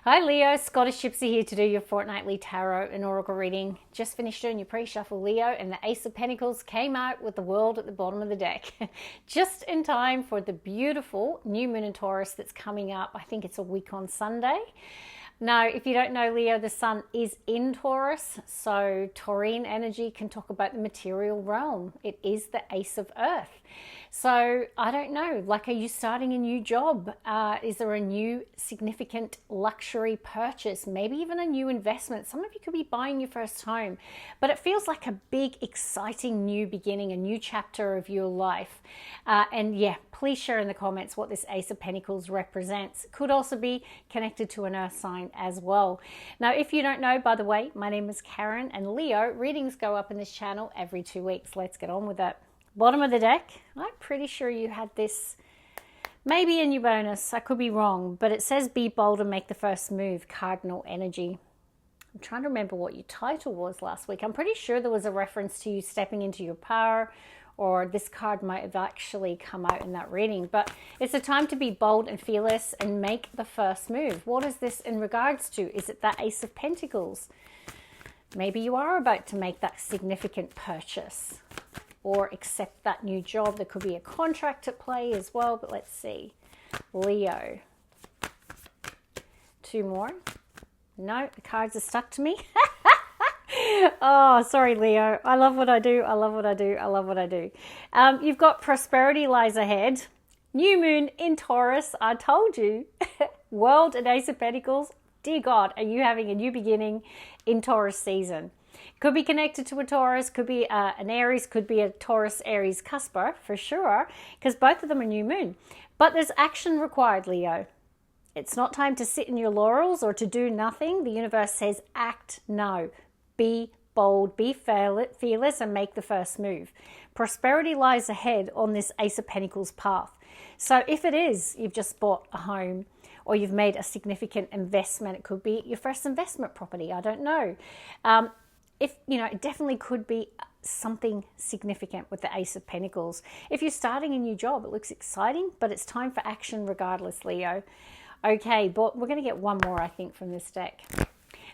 Hi Leo, Scottish Gypsy here to do your fortnightly tarot and oracle reading. Just finished doing your pre-shuffle, Leo, and the Ace of Pentacles came out with the World at the bottom of the deck. Just in time for the beautiful new moon in Taurus that's coming up. I think it's a week on Sunday. Now, if you don't know, Leo, the sun is in Taurus, so Taurine energy can talk about the material realm. It is the Ace of Earth. So I don't know, like, are you starting a new job? Is there a new significant luxury purchase? Maybe even a new investment. Some of you could be buying your first home, but it feels like a big, exciting new beginning, a new chapter of your life. And yeah, please share in the comments what this Ace of Pentacles represents. Could also be connected to an earth sign as well. Now, if you don't know, by the way, my name is Karen, and Leo, readings go up in this channel every 2 weeks. Let's get on with it. Bottom of the deck, I'm pretty sure you had this maybe in your bonus. I could be wrong, but it says be bold and make the first move, cardinal energy. I'm trying to remember what your title was last week. I'm pretty sure there was a reference to you stepping into your power, or this card might have actually come out in that reading. But it's a time to be bold and fearless and make the first move. What is this in regards to? Is it that Ace of Pentacles? Maybe you are about to make that significant purchase or accept that new job. There could be a contract at play as well, but let's see. Leo. 2 more. No, the cards are stuck to me. Oh, sorry, Leo. I love what I do. I love what I do. I love what I do. You've got prosperity lies ahead. New moon in Taurus. I told you. World and Ace of Pentacles. Dear God, are you having a new beginning in Taurus season? Could be connected to a Taurus, could be an Aries, could be a Taurus-Aries cusper for sure, because both of them are new moon. But there's action required, Leo. It's not time to sit in your laurels or to do nothing. The universe says act now. Be bold, be fearless, and make the first move. Prosperity lies ahead on this Ace of Pentacles path. So if it is, you've just bought a home, or you've made a significant investment, it could be your first investment property, I don't know. If you know, it definitely could be something significant with the Ace of Pentacles. If you're starting a new job, it looks exciting, but it's time for action regardless, Leo. Okay, but we're going to get one more, I think, from this deck.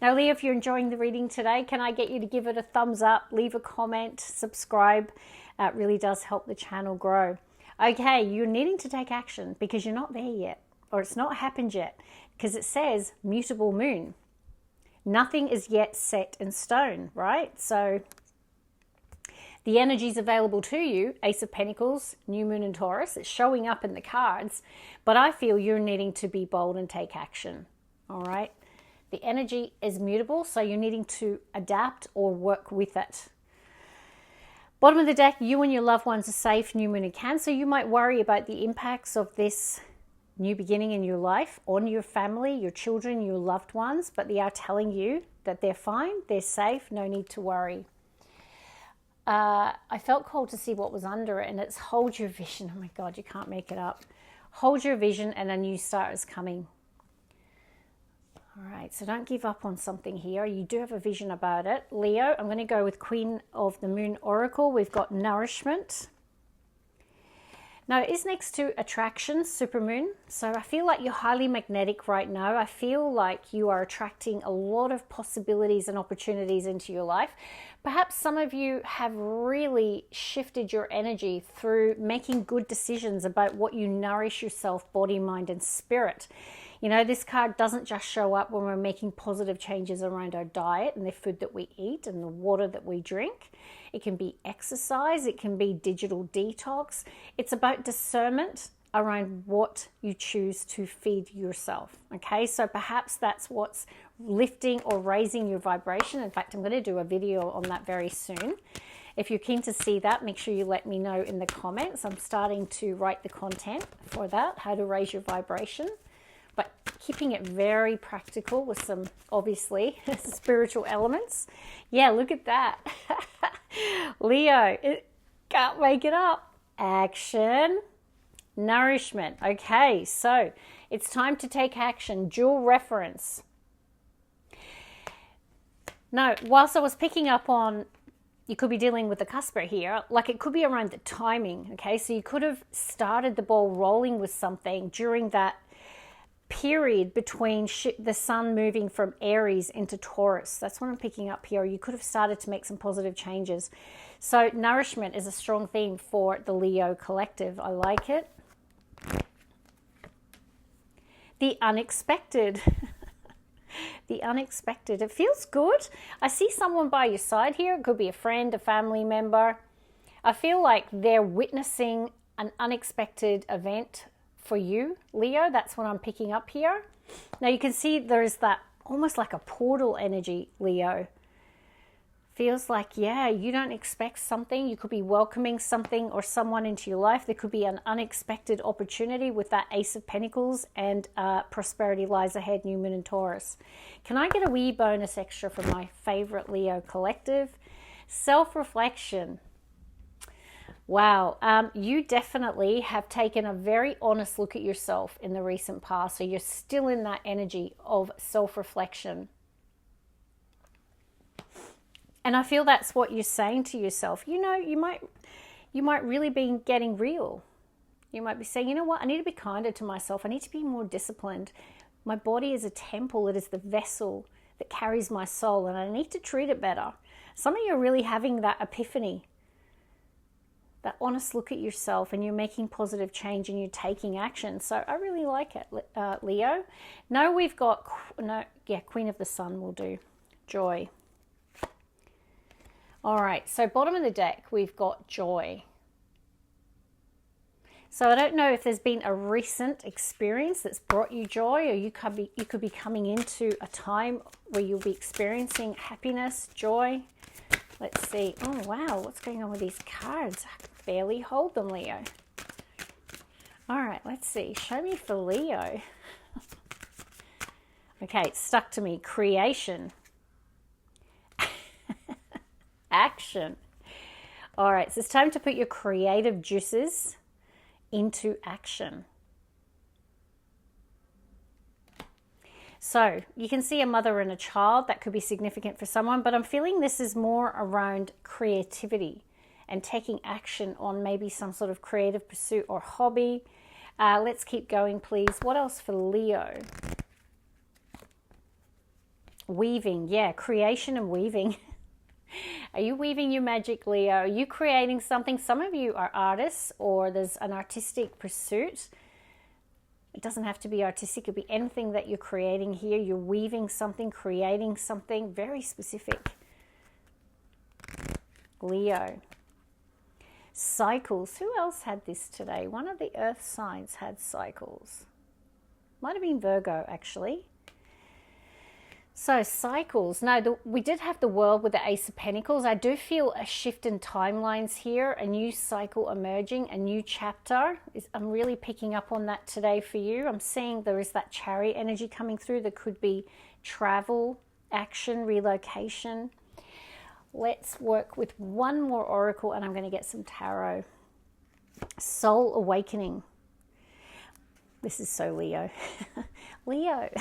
Now, Leo, if you're enjoying the reading today, can I get you to give it a thumbs up, leave a comment, subscribe? It really does help the channel grow. Okay, you're needing to take action because you're not there yet, or it's not happened yet, because it says mutable moon. Nothing is yet set in stone, right? So the energy is available to you, Ace of Pentacles, new moon in Taurus. It's showing up in the cards, but I feel you're needing to be bold and take action, all right? The energy is mutable, so you're needing to adapt or work with it. Bottom of the deck, you and your loved ones are safe, new moon in Cancer. You might worry about the impacts of this new beginning in your life on your family, your children, your loved ones, but they are telling you that they're fine, they're safe, no need to worry. I felt called to see what was under it, and it's hold your vision. Oh my God, you can't make it up. Hold your vision and a new start is coming. All right, so don't give up on something here. You do have a vision about it. Leo, I'm going to go with Queen of the Moon Oracle. We've got nourishment. Now, it is next to attraction, supermoon. So I feel like you're highly magnetic right now. I feel like you are attracting a lot of possibilities and opportunities into your life. Perhaps some of you have really shifted your energy through making good decisions about what you nourish yourself, body, mind, and spirit. You know, this card doesn't just show up when we're making positive changes around our diet and the food that we eat and the water that we drink. It can be exercise, it can be digital detox. It's about discernment around what you choose to feed yourself. Okay, so perhaps that's what's lifting or raising your vibration. In fact, I'm going to do a video on that very soon. If you're keen to see that, make sure you let me know in the comments. I'm starting to write the content for that, how to raise your vibration, but keeping it very practical with some, obviously, spiritual elements. Yeah, look at that. Leo, can't make it up. Action, nourishment. Okay, so it's time to take action. Dual reference. Now, whilst I was picking up on, you could be dealing with the cusper here, like it could be around the timing, okay? So you could have started the ball rolling with something during that period between the sun moving from Aries into Taurus. That's what I'm picking up here. You could have started to make some positive changes. So nourishment is a strong theme for the Leo collective. I like it. The unexpected. The unexpected. It feels good. I see someone by your side here. It could be a friend, a family member. I feel like they're witnessing an unexpected event for you, Leo. That's what I'm picking up here. Now you can see there's that almost like a portal energy, Leo. Feels like, yeah, you don't expect something. You could be welcoming something or someone into your life. There could be an unexpected opportunity with that Ace of Pentacles, and prosperity lies ahead, New Moon and Taurus. Can I get a wee bonus extra from my favorite Leo collective? Self-reflection. Wow, you definitely have taken a very honest look at yourself in the recent past. So you're still in that energy of self-reflection. And I feel that's what you're saying to yourself. You know, you might really be getting real. You might be saying, you know what, I need to be kinder to myself. I need to be more disciplined. My body is a temple. It is the vessel that carries my soul, and I need to treat it better. Some of you are really having that epiphany, that honest look at yourself, and you're making positive change and you're taking action. So I really like it, Leo. No, we've got, Queen of the Sun will do. Joy. All right, so bottom of the deck, we've got joy. So I don't know if there's been a recent experience that's brought you joy, or you could be coming into a time where you'll be experiencing happiness, joy. Let's see. Oh, wow, what's going on with these cards? I can barely hold them, Leo. All right, let's see. Show me for Leo. Okay, it's stuck to me. Creation. Action. All right, so it's time to put your creative juices into action. So you can see a mother and a child. That could be significant for someone, but I'm feeling this is more around creativity and taking action on maybe some sort of creative pursuit or hobby. Let's keep going, please. What else for Leo? Weaving. Yeah, creation and weaving. Are you weaving your magic, Leo? Are you creating something? Some of you are artists, or there's an artistic pursuit. It doesn't have to be artistic. It could be anything that you're creating here. You're weaving something, creating something very specific. Leo. Cycles. Who else had this today? One of the earth signs had cycles. Might have been Virgo, actually. So cycles. No, we did have the World with the Ace of Pentacles. I do feel a shift in timelines here, a new cycle emerging, a new chapter. I'm really picking up on that today for you. I'm seeing there is that Chariot energy coming through. There could be travel, action, relocation. Let's work with one more oracle, and I'm going to get some tarot. Soul awakening. This is so Leo. Leo.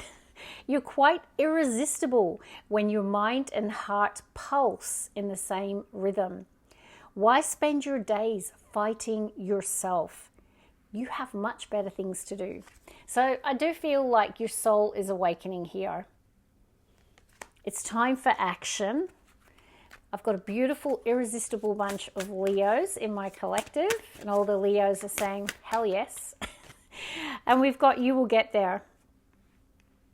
You're quite irresistible when your mind and heart pulse in the same rhythm. Why spend your days fighting yourself? You have much better things to do. So I do feel like your soul is awakening here. It's time for action. I've got a beautiful, irresistible bunch of Leos in my collective, and all the Leos are saying, hell yes. And we've got you will get there.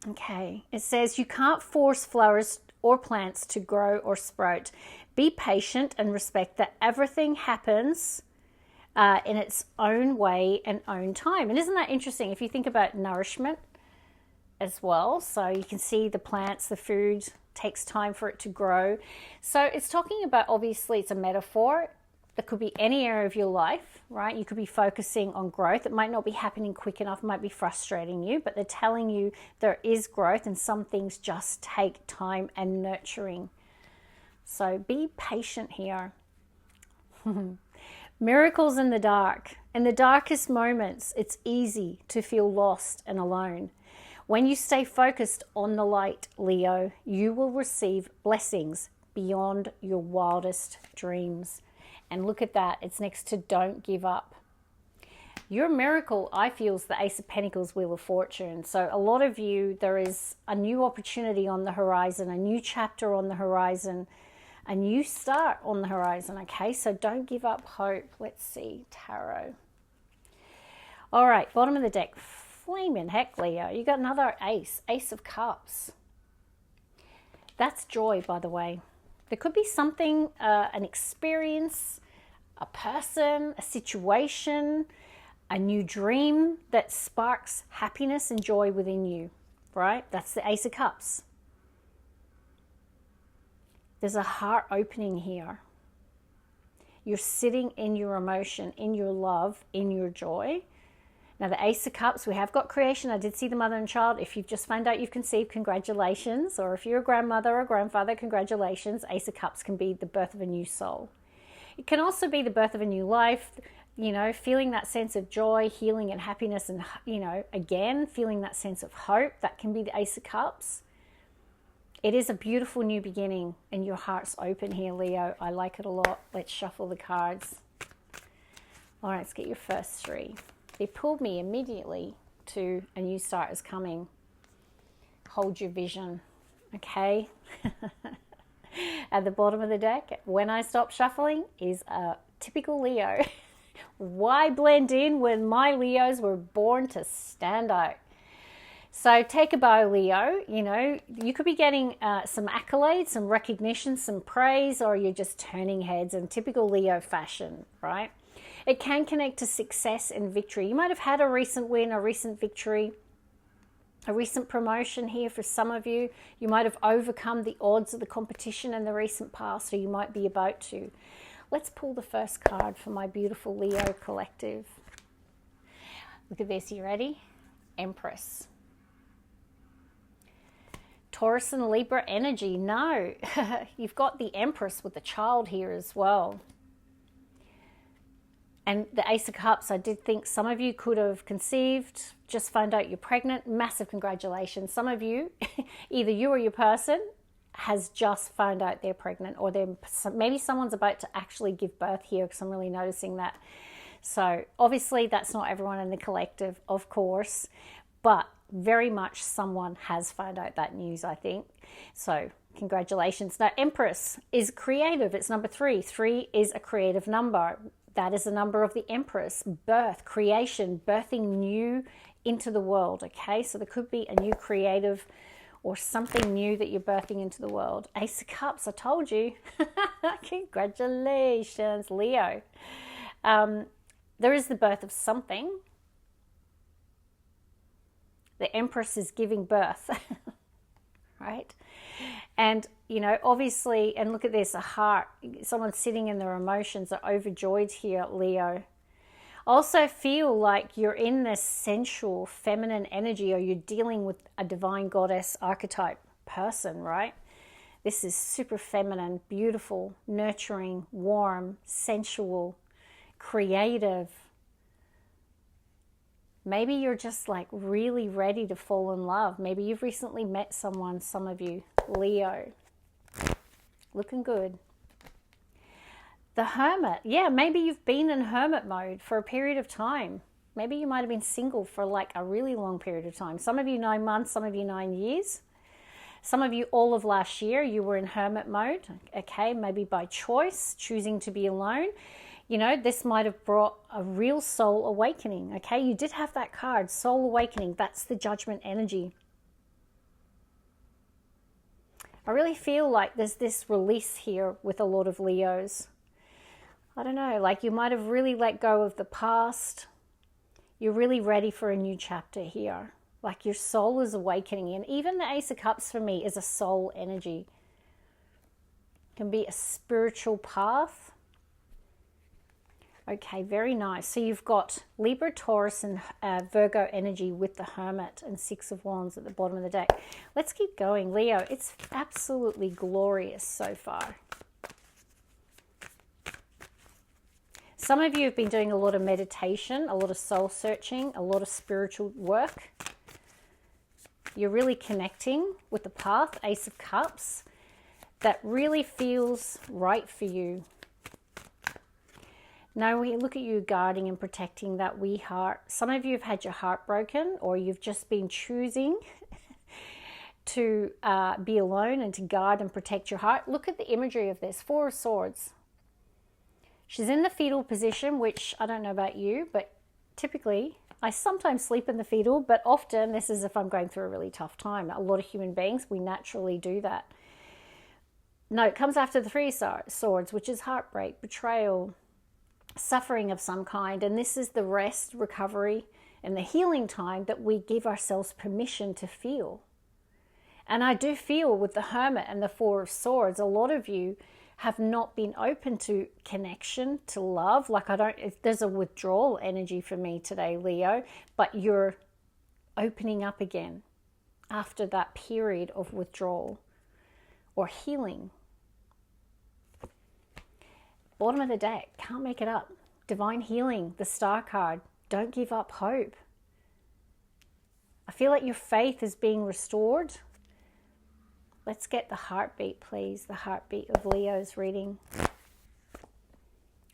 Okay, it says you can't force flowers or plants to grow or sprout. Be patient and respect that everything happens in its own way and own time. And isn't that interesting if you think about nourishment as well? So you can see the plants, the food takes time for it to grow. So it's talking about, obviously it's a metaphor. That could be any area of your life, right? You could be focusing on growth. It might not be happening quick enough, it might be frustrating you, but they're telling you there is growth and some things just take time and nurturing. So be patient here. Miracles in the dark. In the darkest moments, it's easy to feel lost and alone. When you stay focused on the light, Leo, you will receive blessings beyond your wildest dreams. And look at that, it's next to don't give up. Your miracle, I feel, is the Ace of Pentacles, Wheel of Fortune. So a lot of you, there is a new opportunity on the horizon, a new chapter on the horizon, a new start on the horizon, okay? So don't give up hope. Let's see, Tarot. All right, bottom of the deck, flaming heck, Leo. You got another ace, Ace of Cups. That's joy, by the way. There could be something, an experience, a person, a situation, a new dream that sparks happiness and joy within you, right? That's the Ace of Cups. There's a heart opening here. You're sitting in your emotion, in your love, in your joy. Now, the Ace of Cups, we have got creation. I did see the mother and child. If you've just found out you've conceived, congratulations. Or if you're a grandmother or grandfather, congratulations. Ace of Cups can be the birth of a new soul. It can also be the birth of a new life, you know, feeling that sense of joy, healing and happiness, and, you know, again, feeling that sense of hope. That can be the Ace of Cups. It is a beautiful new beginning, and your heart's open here, Leo. I like it a lot. Let's shuffle the cards. All right, let's get your first three. They pulled me immediately to a new start is coming. Hold your vision, okay? At the bottom of the deck, when I stop shuffling, is a typical Leo. Why blend in when my Leos were born to stand out? So take a bow, Leo. You know, you could be getting some accolades, some recognition, some praise, or you're just turning heads in typical Leo fashion, right? It can connect to success and victory. You might have had a recent win, a recent victory, a recent promotion here for some of you. You might have overcome the odds of the competition in the recent past, or you might be about to. Let's pull the first card for my beautiful Leo collective. Look at this. You ready? Empress. Taurus and Libra energy. No, you've got the Empress with the child here as well. And the Ace of Cups, I did think some of you could have conceived, just found out you're pregnant. Massive congratulations. Some of you, either you or your person, has just found out they're pregnant, or maybe someone's about to actually give birth here, because I'm really noticing that. So obviously that's not everyone in the collective, of course, but very much someone has found out that news, I think. So congratulations. Now, Empress is creative. It's number 3. 3 is a creative number. That is the number of the Empress. Birth, creation, birthing new into the world, okay? So there could be a new creative or something new that you're birthing into the world. Ace of Cups, I told you. Congratulations, Leo. There is the birth of something. The Empress is giving birth, right? And, you know, obviously, and look at this, a heart, someone sitting in their emotions are overjoyed here, Leo. Also feel like you're in this sensual, feminine energy, or you're dealing with a divine goddess archetype person, right? This is super feminine, beautiful, nurturing, warm, sensual, creative. Maybe you're just like really ready to fall in love. Maybe you've recently met someone, some of you. Leo. Looking good. The Hermit. Yeah, maybe you've been in hermit mode for a period of time. Maybe you might have been single for like a really long period of time. Some of you 9 months, some of you 9 years. Some of you all of last year, you were in hermit mode. Okay, maybe by choice, choosing to be alone. You know, this might have brought a real soul awakening, okay? You did have that card, soul awakening. That's the judgment energy. I really feel like there's this release here with a lot of Leos. I don't know, like you might have really let go of the past. You're really ready for a new chapter here. Like your soul is awakening. And even the Ace of Cups for me is a soul energy. It can be a spiritual path. Okay, very nice. So you've got Libra, Taurus, and Virgo energy with the Hermit and 6 of Wands at the bottom of the deck. Let's keep going, Leo. It's absolutely glorious so far. Some of you have been doing a lot of meditation, a lot of soul searching, a lot of spiritual work. You're really connecting with the path, Ace of Cups, that really feels right for you. No, we look at you guarding and protecting that wee heart. Some of you have had your heart broken, or you've just been choosing to be alone and to guard and protect your heart. Look at the imagery of this. Four of Swords. She's in the fetal position, which I don't know about you, but typically I sometimes sleep in the fetal, but often this is if I'm going through a really tough time. A lot of human beings, we naturally do that. No, it comes after the Three of Swords, which is heartbreak, betrayal, suffering of some kind. And this is the rest, recovery, and the healing time that we give ourselves permission to feel. And I do feel with the Hermit and the Four of Swords, a lot of you have not been open to connection, to love. Like there's a withdrawal energy for me today, Leo, but you're opening up again after that period of withdrawal or healing. Bottom of the deck, can't make it up. Divine healing, the Star card. Don't give up hope. I feel like your faith is being restored. Let's get the heartbeat, please. The heartbeat of Leo's reading.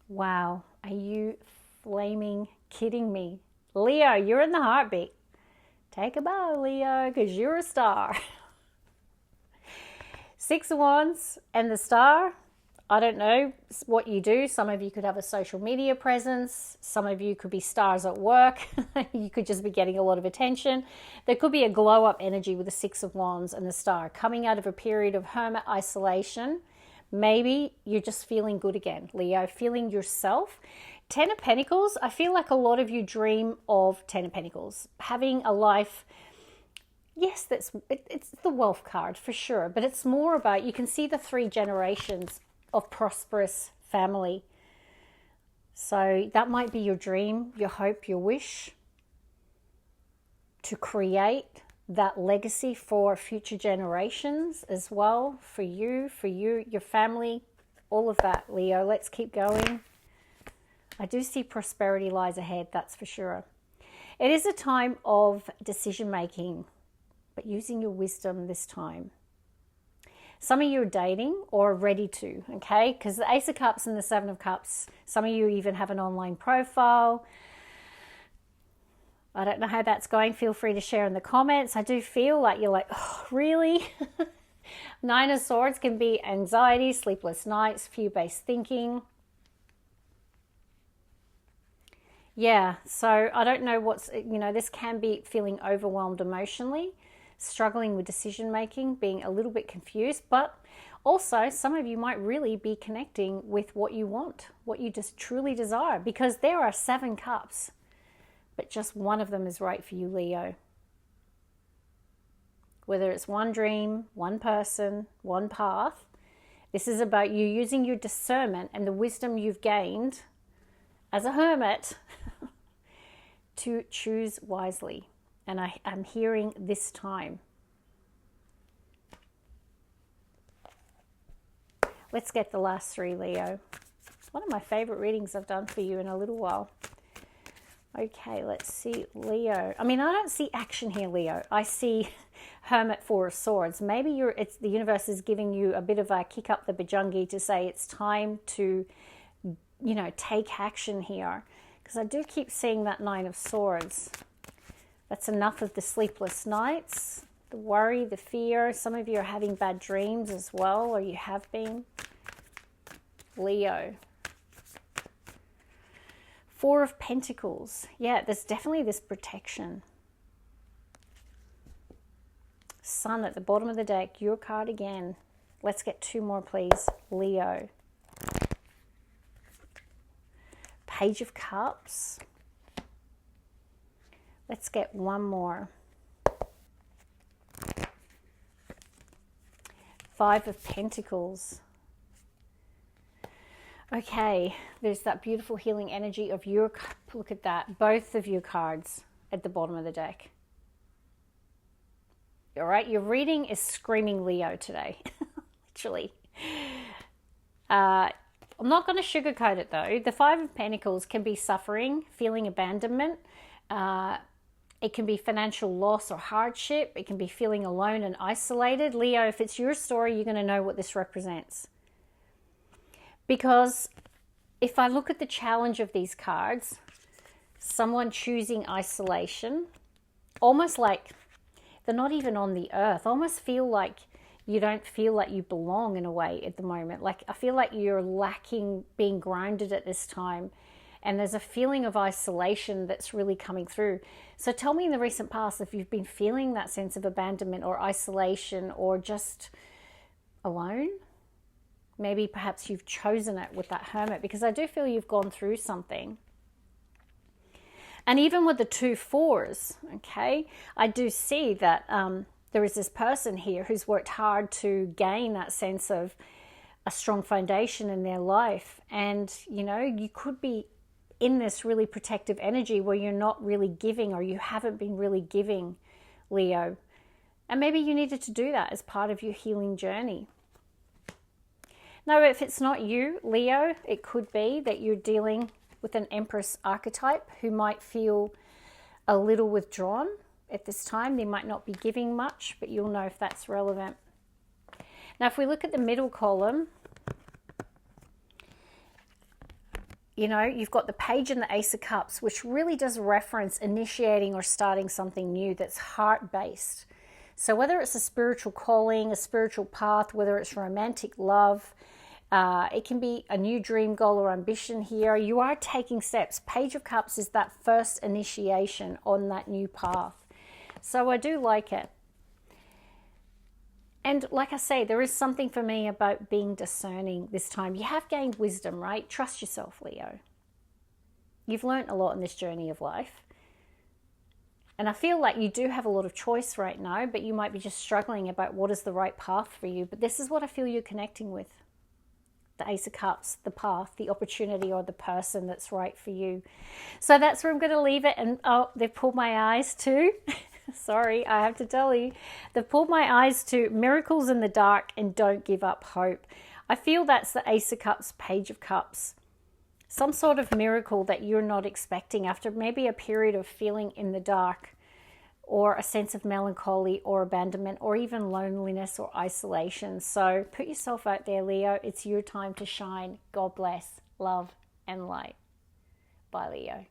Wow, are you flaming kidding me? Leo, you're in the heartbeat. Take a bow, Leo, because you're a star. Six of Wands and the Star. I don't know what you do. Some of you could have a social media presence. Some of you could be stars at work. You could just be getting a lot of attention. There could be a glow up energy with the Six of Wands and the Star coming out of a period of hermit isolation. Maybe you're just feeling good again, Leo, feeling yourself. Ten of Pentacles, I feel like a lot of you dream of Ten of Pentacles, having a life. Yes, it's the wealth card for sure, but it's more about, you can see the 3 generations of prosperous family. So that might be your dream, your hope, your wish to create that legacy for future generations as well, for you, your family, all of that, Leo. Let's keep going. I do see prosperity lies ahead, that's for sure. It is a time of decision making, but using your wisdom this time. Some of you are dating or ready to, okay? Because the Ace of Cups and the Seven of Cups, some of you even have an online profile. I don't know how that's going. Feel free to share in the comments. I do feel like you're like, oh, really? Nine of Swords can be anxiety, sleepless nights, fear-based thinking. Yeah, so I don't know what's, this can be feeling overwhelmed emotionally, struggling with decision making, being a little bit confused, but also some of you might really be connecting with what you want, what you just truly desire, because there are 7 cups, but just one of them is right for you, Leo. Whether it's one dream, one person, one path, this is about you using your discernment and the wisdom you've gained as a hermit to choose wisely. And I'm hearing this time. Let's get the last 3, Leo. It's one of my favorite readings I've done for you in a little while. Okay, let's see, Leo. I mean, I don't see action here, Leo. I see Hermit, Four of Swords. Maybe the universe is giving you a bit of a kick up the bajungi to say it's time to, take action here. Because I do keep seeing that Nine of Swords. That's enough of the sleepless nights, the worry, the fear. Some of you are having bad dreams as well, or you have been. Leo. Four of Pentacles. Yeah, there's definitely this protection. Sun at the bottom of the deck. Your card again. Let's get 2 more, please. Leo. Page of Cups. Let's get 1 more. 5 of Pentacles. Okay, there's that beautiful healing energy of your, look at that, both of your cards at the bottom of the deck. All right, your reading is screaming Leo today, literally. I'm not going to sugarcoat it though. The 5 of Pentacles can be suffering, feeling abandonment. It can be financial loss or hardship. It can be feeling alone and isolated. Leo, if it's your story, you're going to know what this represents. Because if I look at the challenge of these cards, someone choosing isolation, almost like they're not even on the earth, almost feel like you don't feel like you belong in a way at the moment. Like I feel like you're lacking being grounded at this time. And there's a feeling of isolation that's really coming through. So tell me in the recent past if you've been feeling that sense of abandonment or isolation or just alone. Maybe perhaps you've chosen it with that hermit, because I do feel you've gone through something. And even with the 2 4s, okay, I do see that there is this person here who's worked hard to gain that sense of a strong foundation in their life. And, you know, you could be in this really protective energy where you're not really giving, or you haven't been really giving, Leo. And maybe you needed to do that as part of your healing journey. Now, if it's not you, Leo, it could be that you're dealing with an Empress archetype who might feel a little withdrawn at this time. They might not be giving much, but you'll know if that's relevant. Now, if we look at the middle column, you know, you've got the Page and the Ace of Cups, which really does reference initiating or starting something new that's heart-based. So whether it's a spiritual calling, a spiritual path, whether it's romantic love, it can be a new dream, goal, or ambition here. You are taking steps. Page of Cups is that first initiation on that new path. So I do like it. And like I say, there is something for me about being discerning this time. You have gained wisdom, right? Trust yourself, Leo. You've learned a lot in this journey of life. And I feel like you do have a lot of choice right now, but you might be just struggling about what is the right path for you. But this is what I feel you're connecting with. The Ace of Cups, the path, the opportunity, or the person that's right for you. So that's where I'm going to leave it. And oh, they've pulled my eyes too. Sorry, I have to tell you. They've pulled my eyes to Miracles in the Dark and Don't Give Up Hope. I feel that's the Ace of Cups, Page of Cups. Some sort of miracle that you're not expecting after maybe a period of feeling in the dark, or a sense of melancholy or abandonment, or even loneliness or isolation. So put yourself out there, Leo. It's your time to shine. God bless, love, and light. Bye, Leo.